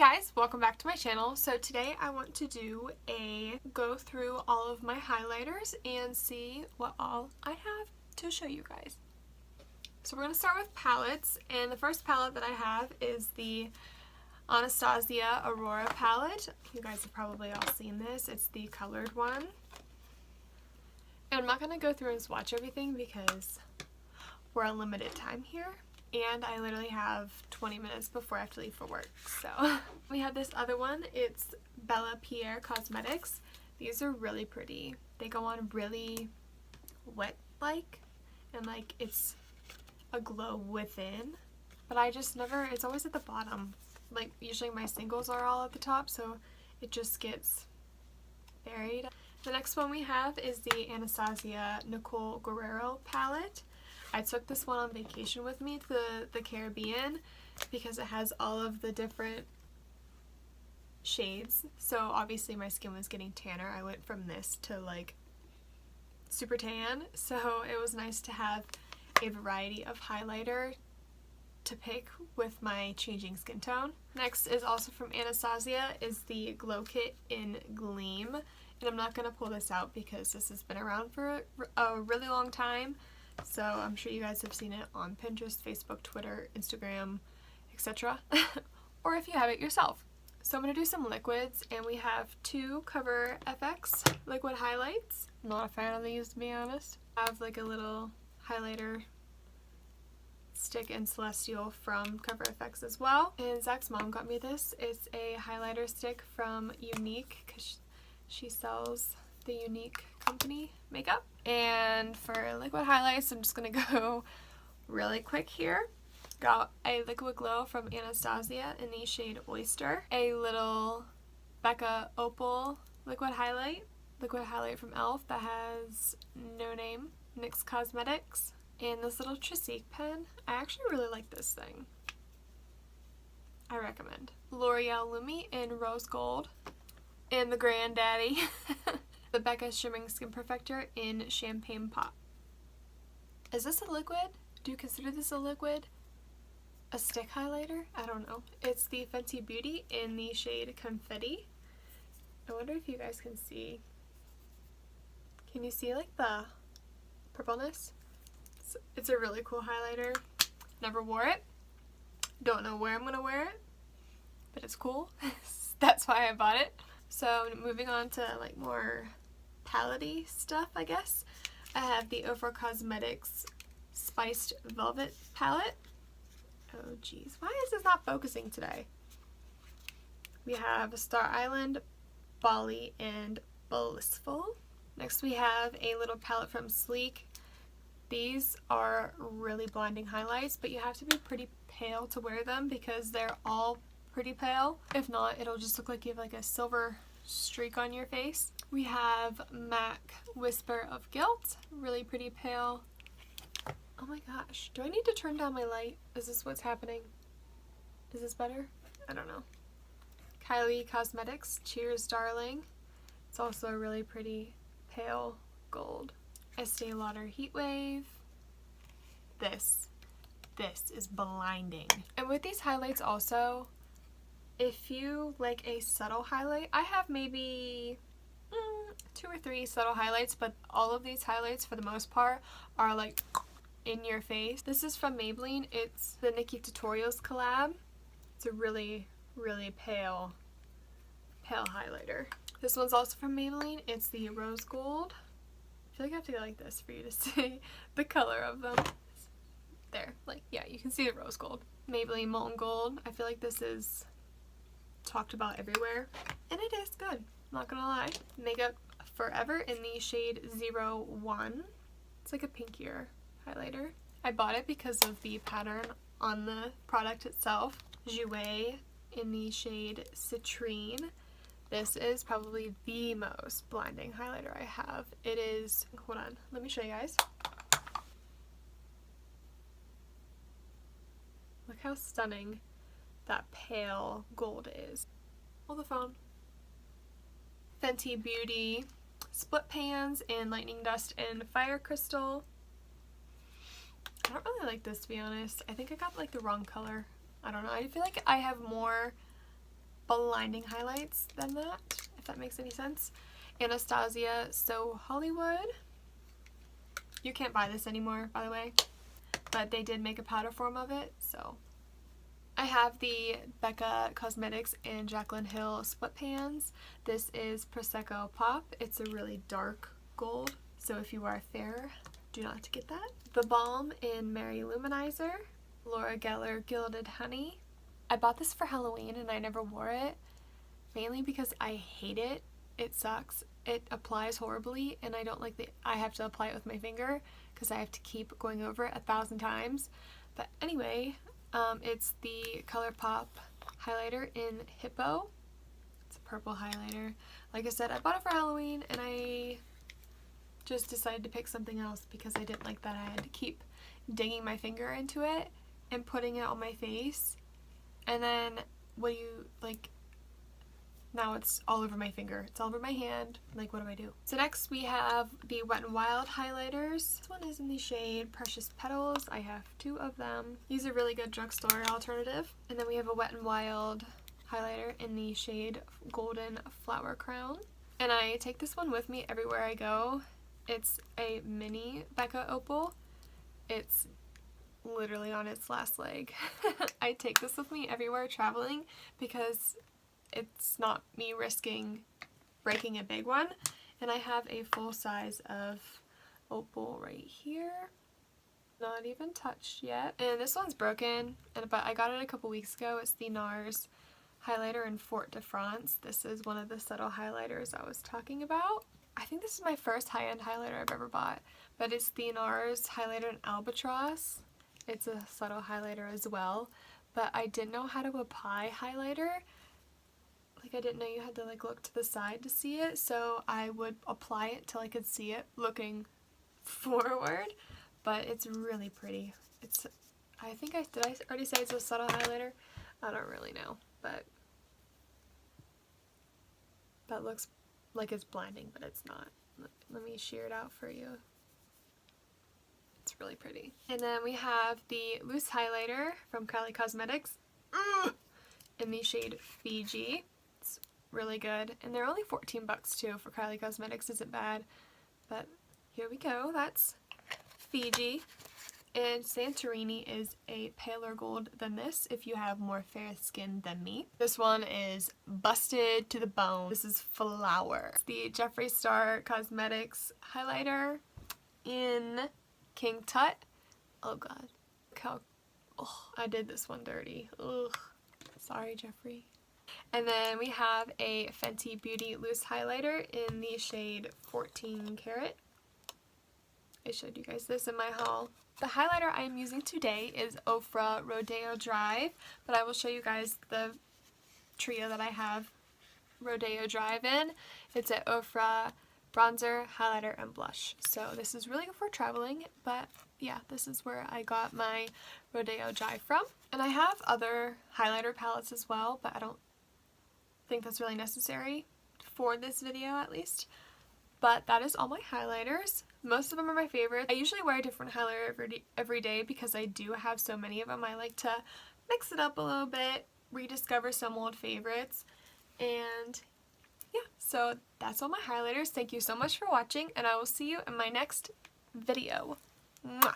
guys, welcome back to my channel. So today I want to do a go through all of my highlighters and see what all I have to show you guys. So we're going to start with palettes, and the first palette that I have is the Anastasia Aurora palette. You guys have probably all seen this. It's the colored one. And I'm not going to go through and swatch everything because we're on limited time here. And I literally have 20 minutes before I have to leave for work. So we have this other one. It's Bella Pierre Cosmetics. These are really pretty. They go on really wet-like, and like it's a glow within. But I just never, it's always at the bottom. Like usually my singles are all at the top, so it just gets buried. The next one we have is the Anastasia Nicole Guerrero palette. I took this one on vacation with me to the Caribbean because it has all of the different shades. So obviously my skin was getting tanner. I went from this to like super tan. So it was nice to have a variety of highlighter to pick with my changing skin tone. Next is also from Anastasia is the Glow Kit in Gleam. And I'm not going to pull this out because this has been around for a really long time. So I'm sure you guys have seen it on Pinterest, Facebook, Twitter, Instagram, etc. Or if you have it yourself. So I'm going to do some liquids, and we have two Cover FX liquid highlights. I'm not a fan of these, to be honest. I have like a little highlighter stick in Celestial from Cover FX as well. And Zach's mom got me this. It's a highlighter stick from Younique because she sells the Younique company makeup. And for liquid highlights, I'm just gonna go really quick here. Got a Liquid Glow from Anastasia in the shade Oyster, a little Becca Opal liquid highlight from e.l.f. that has no name, NYX Cosmetics, and this little Trissique pen. I actually really like this thing. I recommend. L'Oreal Lumi in Rose Gold, and the Granddaddy. The Becca Shimmering Skin Perfector in Champagne Pop. Is this a liquid? Do you consider this a liquid? A stick highlighter? I don't know. It's the Fenty Beauty in the shade Confetti. I wonder if you guys can see. Can you see like the purpleness? It's a really cool highlighter. Never wore it. Don't know where I'm gonna wear it, but it's cool. That's why I bought it. So moving on to like more palette-y stuff, I guess. I have the Ofra Cosmetics Spiced Velvet palette. Oh geez, why is this not focusing today? We have Star Island, Bali, and Blissful. Next we have a little palette from Sleek. These are really blinding highlights, but you have to be pretty pale to wear them because they're all pretty pale. If not, it'll just look like you have like a silver streak on your face. We have MAC Whisper of Guilt, really pretty pale. Oh my gosh, do I need to turn down my light? Is this what's happening? Is this better? I don't know. Kylie Cosmetics Cheers Darling. It's also a really pretty pale gold. Estee Lauder Heatwave. This is blinding. And with these highlights also, if you like a subtle highlight, I have maybe 2 or 3 subtle highlights, but all of these highlights for the most part are like in your face. This is from Maybelline. It's the Nikkie Tutorials collab. It's a really, really pale highlighter. This one's also from Maybelline. It's the Rose Gold. I feel like I have to go like this for you to see the color of them. There, like, yeah, you can see the Rose Gold. Maybelline Molten Gold. I feel like this is talked about everywhere, and it is good, I'm not gonna lie. Makeup Forever in the shade 01. It's like a pinkier highlighter. I bought it because of the pattern on the product itself. Jouer in the shade Citrine. This is probably the most blinding highlighter I have. It is, hold on, let me show you guys. Look how stunning that pale gold is. Hold the phone. Fenty Beauty Split Pans in Lightning Dust and Fire Crystal. I don't really like this, to be honest. I think I got like the wrong color. I don't know. I feel like I have more blinding highlights than that, if that makes any sense. Anastasia So Hollywood. You can't buy this anymore, by the way, but they did make a powder form of it, so. I have the Becca Cosmetics and Jaclyn Hill split pans. This is Prosecco Pop. It's a really dark gold, so if you are fair, do not get that. The Balm in Mary Luminizer, Laura Geller Gilded Honey. I bought this for Halloween and I never wore it, mainly because I hate it. It sucks. It applies horribly, and I don't like I have to apply it with my finger because I have to keep going over it 1,000 times. But anyway, it's the ColourPop highlighter in Hippo. It's a purple highlighter. Like I said, I bought it for Halloween and I just decided to pick something else because I didn't like that I had to keep digging my finger into it and putting it on my face. And then what do you, like, now it's all over my finger. It's all over my hand. Like, what do I do? So next we have the Wet n Wild highlighters. This one is in the shade Precious Petals. I have 2 of them. These are really good drugstore alternative. And then we have a Wet n Wild highlighter in the shade Golden Flower Crown. And I take this one with me everywhere I go. It's a mini Becca Opal. It's literally on its last leg. I take this with me everywhere traveling because it's not me risking breaking a big one. And I have a full size of Opal right here. Not even touched yet. And this one's broken, but I got it a couple weeks ago. It's the NARS highlighter in Fort de France. This is one of the subtle highlighters I was talking about. I think this is my first high-end highlighter I've ever bought, but it's the NARS highlighter in Albatross. It's a subtle highlighter as well, but I didn't know how to apply highlighter. Like, I didn't know you had to, like, look to the side to see it, so I would apply it till I could see it looking forward, but it's really pretty. It's, I think did I already say it's a subtle highlighter? I don't really know, but that looks like it's blinding, but it's not. Let me sheer it out for you. It's really pretty. And then we have the loose highlighter from Kylie Cosmetics in the shade Fiji. It's really good, and they're only 14 bucks too for Kylie Cosmetics. Isn't bad, but here we go. That's Fiji. And Santorini is a paler gold than this if you have more fair skin than me. This one is busted to the bone. This is Flower. It's the Jeffree Star Cosmetics highlighter in King Tut. Oh god. Look how, I did this one dirty. Ugh. Sorry, Jeffree. And then we have a Fenty Beauty loose highlighter in the shade 14 Karat. I showed you guys this in my haul. The highlighter I am using today is Ofra Rodeo Drive, but I will show you guys the trio that I have Rodeo Drive in. It's an Ofra bronzer, highlighter, and blush. So this is really good for traveling, but yeah, this is where I got my Rodeo Drive from. And I have other highlighter palettes as well, but I don't think that's really necessary for this video at least. But that is all my highlighters. Most of them are my favorites. I usually wear a different highlighter every day because I do have so many of them. I like to mix it up a little bit, rediscover some old favorites, and yeah, so that's all my highlighters. Thank you so much for watching, and I will see you in my next video. Mwah!